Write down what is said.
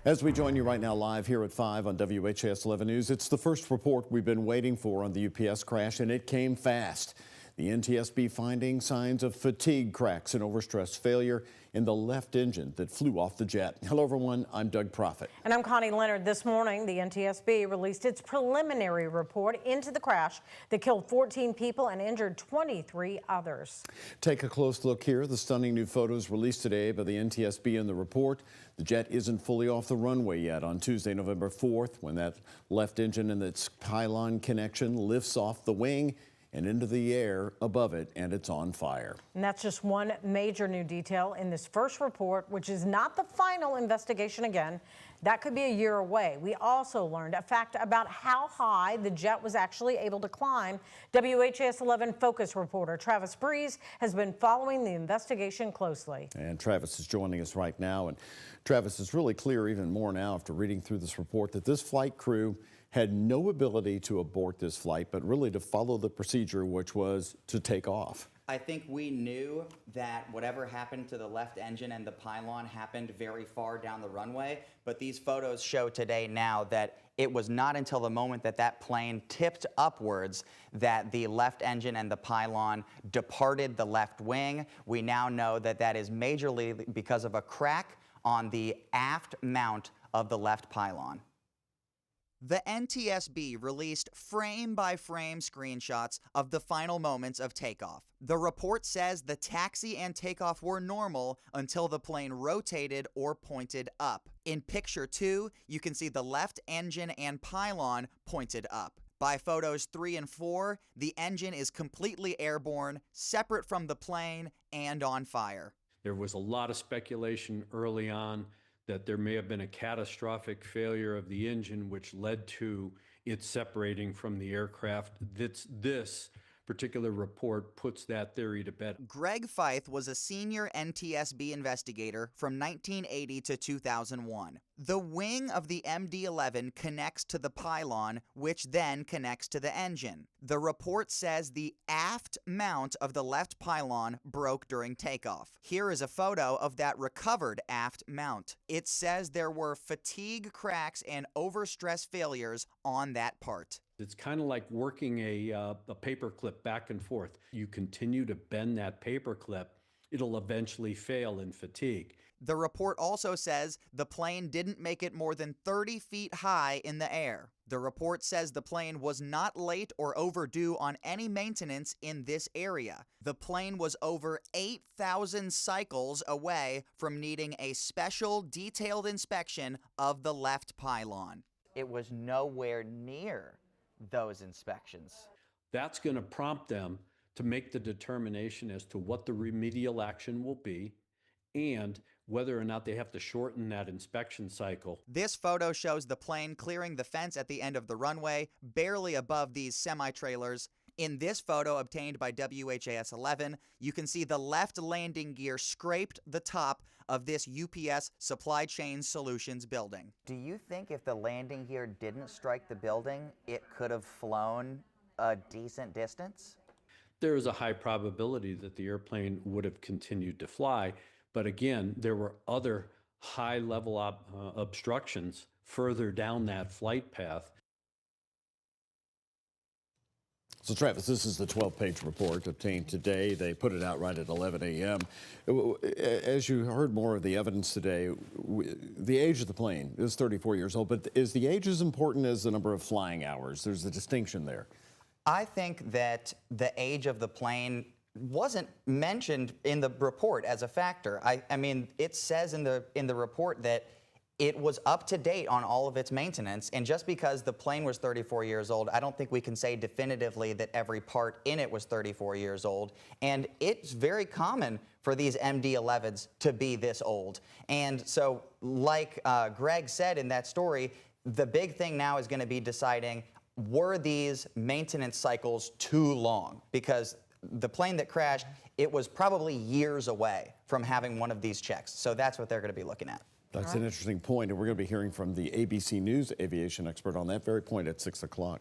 As we join you right now live here at 5 on WHAS 11 News, it's the first report we've been waiting for on the UPS crash, and it came fast. The NTSB finding signs of fatigue cracks and overstress failure in the left engine that flew off the jet. Hello, everyone. I'm Doug Proffitt. And I'm Connie Leonard. This morning, the NTSB released its preliminary report into the crash that killed 14 people and injured 23 others. Take a close look here. The stunning new photos released today by the NTSB in the report. The jet isn't fully off the runway yet on Tuesday, November 4th, when that left engine and its pylon connection lifts off the wing and into the air above it, and it's on fire. And that's just one major new detail in this first report, which is not the final investigation again. That could be a year away. We also learned a fact about how high the jet was actually able to climb. WHAS 11 Focus reporter Travis Breeze has been following the investigation closely. And Travis is joining us right now. And Travis, it's really clear even more now after reading through this report that this flight crew had no ability to abort this flight, but really to follow the procedure, which was to take off. I think we knew that whatever happened to the left engine and the pylon happened very far down the runway, but these photos show today now that it was not until the moment that that plane tipped upwards that the left engine and the pylon departed the left wing. We now know that that is majorly because of a crack on the aft mount of the left pylon. The NTSB released frame-by-frame screenshots of the final moments of takeoff. The report says the taxi and takeoff were normal until the plane rotated or pointed up. In picture 2, you can see the left engine and pylon pointed up. By photos 3 and 4, the engine is completely airborne, separate from the plane, and on fire. There was a lot of speculation early on that there may have been a catastrophic failure of the engine which led to it separating from the aircraft. This particular report puts that theory to bed. Greg Feith was a senior NTSB investigator from 1980 to 2001. The wing of the MD-11 connects to the pylon, which then connects to the engine. The report says the aft mount of the left pylon broke during takeoff. Here is a photo of that recovered aft mount. It says there were fatigue cracks and overstress failures on that part. It's kind of like working a paper clip back and forth. You continue to bend that paper clip, it'll eventually fail in fatigue. The report also says the plane didn't make it more than 30 feet high in the air. The report says the plane was not late or overdue on any maintenance in this area. The plane was over 8,000 cycles away from needing a special detailed inspection of the left pylon. It was nowhere near those inspections. That's going to prompt them to make the determination as to what the remedial action will be and whether or not they have to shorten that inspection cycle. This photo shows the plane clearing the fence at the end of the runway, barely above these semi-trailers. In this photo obtained by WHAS 11, you can see the left landing gear scraped the top of this UPS Supply Chain Solutions building. Do you think if the landing gear didn't strike the building, it could have flown a decent distance? There is a high probability that the airplane would have continued to fly, but again, there were other high-level obstructions further down that flight path. So, Travis, this is the 12-page report obtained today. They put it out right at 11 a.m. As you heard more of the evidence today, the age of the plane is 34 years old, but is the age as important as the number of flying hours? There's a distinction there. I think that the age of the plane wasn't mentioned in the report as a factor. I mean, it says in the report that it was up to date on all of its maintenance, and just because the plane was 34 years old, I don't think we can say definitively that every part in it was 34 years old. And it's very common for these MD-11s to be this old. And so, like Greg said in that story, the big thing now is going to be deciding, were these maintenance cycles too long? Because the plane that crashed, it was probably years away from having one of these checks. So that's what they're going to be looking at. That's an interesting point, and we're going to be hearing from the ABC News aviation expert on that very point at 6 o'clock.